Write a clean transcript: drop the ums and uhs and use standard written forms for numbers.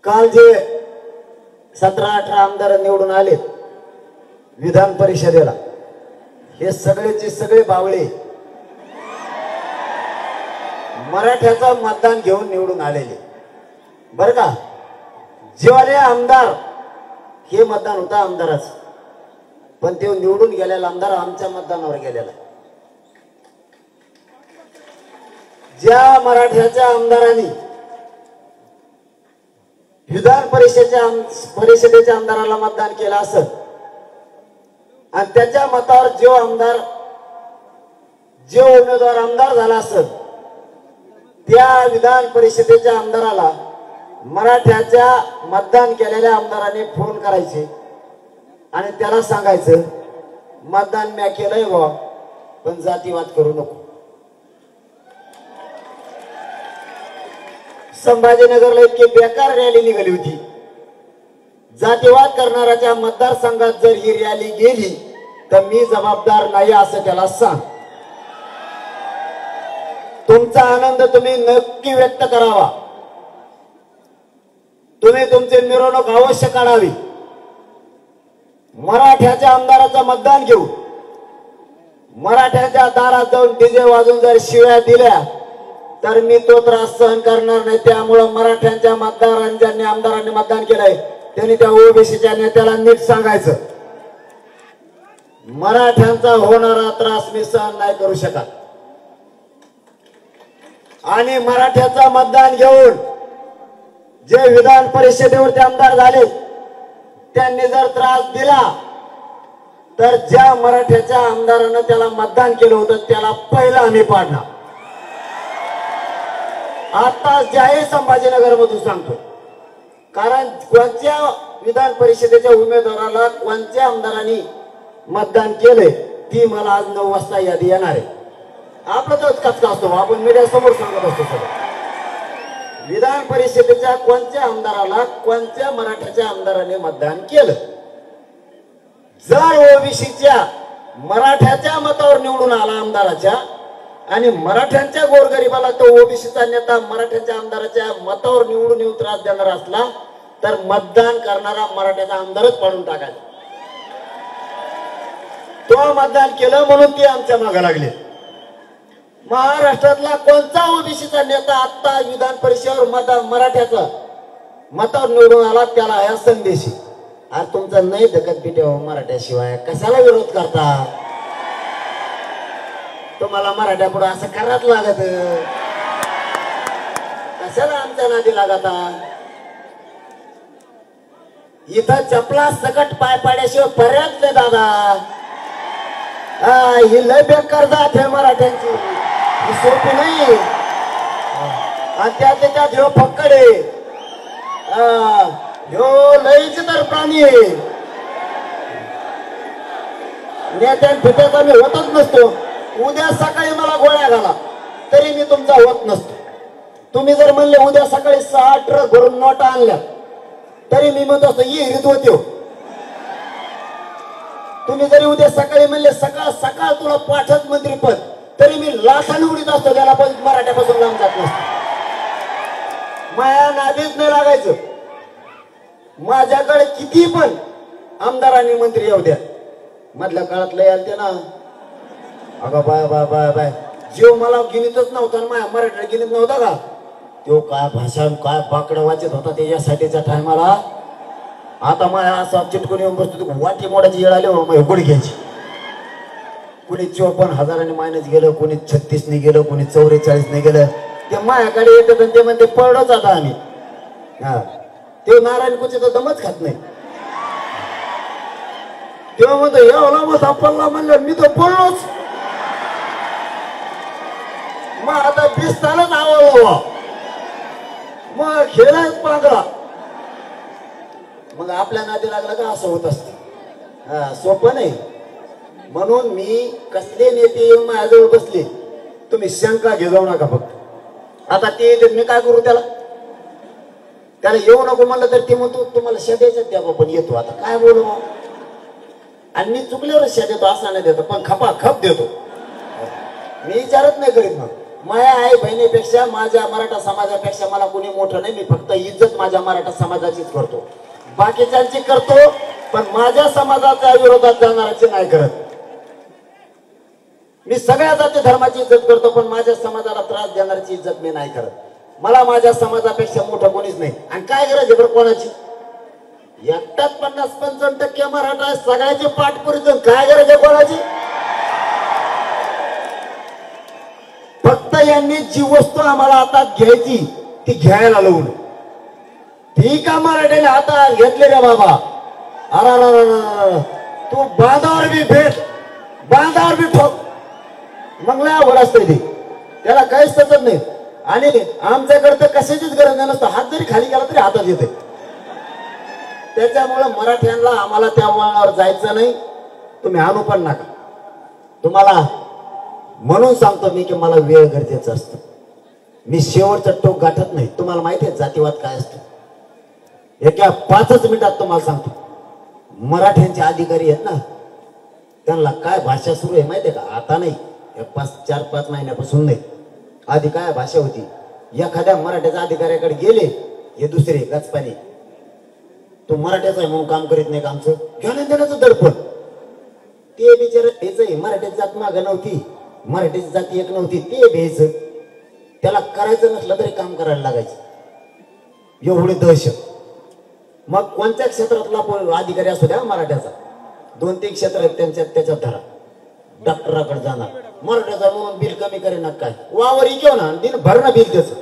काल जे 17-18 आमदार निवडून आले विधान परिषदेला, हे सगळेचे सगळे बावळे मराठ्याचं मतदान घेऊन निवडून आलेले बरं का. जेवाले आमदार हे मतदान होतं आमदाराचं, पण ते निवडून गेलेला आमदार आमच्या मतदानावर गेलेला. ज्या मराठ्याच्या आमदारांनी विधान परिषदेच्या आमदाराला मतदान केलं असेल आणि त्याच्या मतावर जो उमेदवार आमदार झाला असेल, त्या विधान परिषदेच्या आमदाराला मराठ्याच्या मतदान केलेल्या आमदाराने फोन करायचे आणि त्याला सांगायचं मतदान मी केलंय बा, पण जातीवाद करू नको. संभाजीनगरला इतकी बेकार रॅली निघाली होती. जातीवाद करणाऱ्याच्या मतदारसंघात जर ही रॅली गेली तर मी जबाबदार नाही असं त्याला सांग. तुमचा आनंद तुम्ही नक्की व्यक्त करावा. तुम्ही तुमची मिरवणूक अवश्य काढावी. मराठ्याच्या आमदाराचं मतदान घेऊ, मराठ्याच्या दारात जाऊन डीजे वाजून जर शिव्या दिल्या तर मी तो त्रास सहन करणार नाही. त्यामुळे मराठ्यांच्या मतदारांनी आमदारांनी मतदान केलंय त्यांनी त्या ओबीसीच्या नेत्याला नीट सांगायचं, मराठ्यांचा होणारा त्रास मी सहन नाही करू शकत. आणि मराठ्याचं मतदान घेऊन जे विधान परिषदेवरचे आमदार झाले त्यांनी जर त्रास दिला तर ज्या मराठ्याच्या आमदारानं त्याला मतदान केलं होतं त्याला पहिला आम्ही पाडणार. आता जाहीर संभाजीनगर मधून सांगतो, कारण कोणत्या विधान परिषदेच्या उमेदवाराला कोणत्या आमदारांनी मतदान केलंय ती मला आज 9 वाजता यादी येणार आहे. आपला तोच कचका असतो, आपण मीडिया समोर सांगत असतो सगळं. विधान परिषदेच्या कोणत्या आमदाराला कोणत्या मराठ्याच्या आमदाराने मतदान केलं. जर ओबीसीच्या मराठ्याच्या मतावर निवडून आला आमदाराच्या आणि मराठ्यांच्या गोरगरिबाला तो ओबीसीचा नेता मराठ्याच्या आमदाराच्या मतावर निवडून येऊन त्रास देणार असला तर मतदान करणारा मराठ्याचा आमदारच पाडून टाकायचा. तो मतदान केलं म्हणून ते आमच्या मागे लागले. महाराष्ट्रातला कोणता ओबीसीचा नेता आता विधान परिषदेवर मराठ्याचा मतावर निवडून आला त्याला या संदेशी आज तुमचा नाही दखत पिटेव मराठ्याशिवाय कशाला विरोध करता. तुम्हाला मराठ्या पुढे असं करायच लागत, कशाला आमच्या नादी लागता. इथं चपला सकट पाय पाड्याशिवाय पर्यायच नाही दादा. ही लय बेकार जात आहे मराठ्यांची, ही सोपी नाही. आणि त्यात ह्यो फक्कडे ह्यो लयच तर प्राणी आहे. नेत्या फिट्याचा मी होतच नसतो. उद्या सकाळी मला गोळ्या घाला तरी मी तुमचा होत नसतो. तुम्ही जर म्हणले उद्या सकाळी 6 ट्रक भरून नोटा आणल्या तरी मी म्हणत असतो ये हिरीत होते. तुम्ही जरी उद्या सकाळी म्हणले सकाळ सकाळ तुला पाठच मंत्रीपद तरी मी लाखाने उडीत असतो. त्याला पण मराठ्यापासून लांब जात नसतो. माया नादीच नाही लागायचं. माझ्याकडे किती पण आमदारांनी मंत्री येऊ द्या, मधल्या काळात लय आलते ना. अगं बाय बाय बाय बाय जीव मला गिनीतच नव्हता, माझ्या मराठीला गिनीत नव्हता का. तो काय भाषण काय बाकडं वाचत होता त्याच्यासाठीच्या टायमाला. आता माझ्या असा चिटकून येऊन बसतो वाटी मोडाची येळ आली माझी गुडघ्याची. कुणी 54,000 मायनस गेलं, कुणी 36ने गेलं, कुणी 44ने गेलं. ते माझ्याकडे येतात आणि ते म्हणते पडलोच आता आम्ही. हा ते नारायण कुचेचा दमच खात नाही. तेव्हा म्हणतो एवढा मग सापडला म्हणलं मी तो पडलोच. मग आता 20 तालच आवडलो मग खेळाच पांगळा. मग आपल्या नादी लागलं का असं होत असते. हा सोपं नाही. म्हणून मी कसले नेते येऊन माझ्याजवळ बसले तुम्ही शंका घेऊ नका. फक्त आता ते मी काय करू त्याला येऊ नको म्हणलं तर ते म्हणतो तुम्हाला शेद्याच्याच द्या पण येतो. आता काय बोलू मग. आणि मी चुकल्यावर शेद देतो असा नाही देतो पण खपा खप देतो. मी विचारत नाही करीत. मग माझ्या आई बहिणीपेक्षा माझ्या मराठा समाजापेक्षा मला कोणी मोठं नाही. मी फक्त इज्जत माझ्या मराठा समाजाचीच करतो, बाकीच्यांची करतो, पण माझ्या समाजाच्या विरोधात जाणाऱ्याची नाही करत. मी सगळ्या जाती धर्माची इज्जत करतो, पण माझ्या समाजाला त्रास देणाऱ्याची इज्जत मी नाही करत. मला माझ्या समाजापेक्षा मोठं कोणीच नाही. आणि काय गरज आहे बरं कोणाची? एकटाच 50-55% मराठा आहे, सगळ्याचे पाठ करून काय गरज आहे कोणाची? फक्त यांनी जी वस्तू आम्हाला आता घ्यायची ती घ्यायला लावून. ठीक आहे, मराठीने आता घेतले रे बाबा. अरे तू बांधावर बी भेट, बांधावर बी ठोक, मग लय अवघड असतं ते, त्याला काहीच सजत नाही. आणि आमच्याकडे तर कशाचीच गरज नसतं, हात जरी खाली गेला तरी हातात येते. त्याच्यामुळे मराठ्यांना आम्हाला त्या वळणावर जायचं नाही, तुम्ही आणू पण नका. तुम्हाला म्हणून सांगतो मी की मला वेळ गरजेचं असतं. मी शेवटचं टोक गाठत नाही. तुम्हाला माहिती आहे जातीवाद काय असतं? एका 5 मिनिटात तुम्हाला सांगतो. मराठ्यांचे अधिकारी आहेत ना, त्यांना काय भाषा सुरू आहे माहिती आहे का? आता नाही, 4-5 महिन्यापासून नाही. आधी काय भाषा होती? एखाद्या मराठ्याच्या अधिकाऱ्याकडे गेले, हे दुसरे गचपाणी, तो मराठ्याचा आहे म्हणून काम करीत नाही का? आमचं घेणं देण्याचं दडपण. ते बिचार यायचं, मराठ्याची जात मागं नव्हती, मराठीची जाती एक नव्हती, ते भ्यायचं. त्याला करायचं नसलं तरी काम करायला लागायचं, एवढे दहशत. मग कोणत्या क्षेत्रातला अधिकारी असू द्या मराठ्याचा, 2-3 क्षेत्र आहेत त्याच्यात धरा. डॉक्टराकडे जाणार, मराठ्याचा म्हणून बिल कमी करेन काय? वावर इकेव ना, दिन भरणं बिल त्याचं.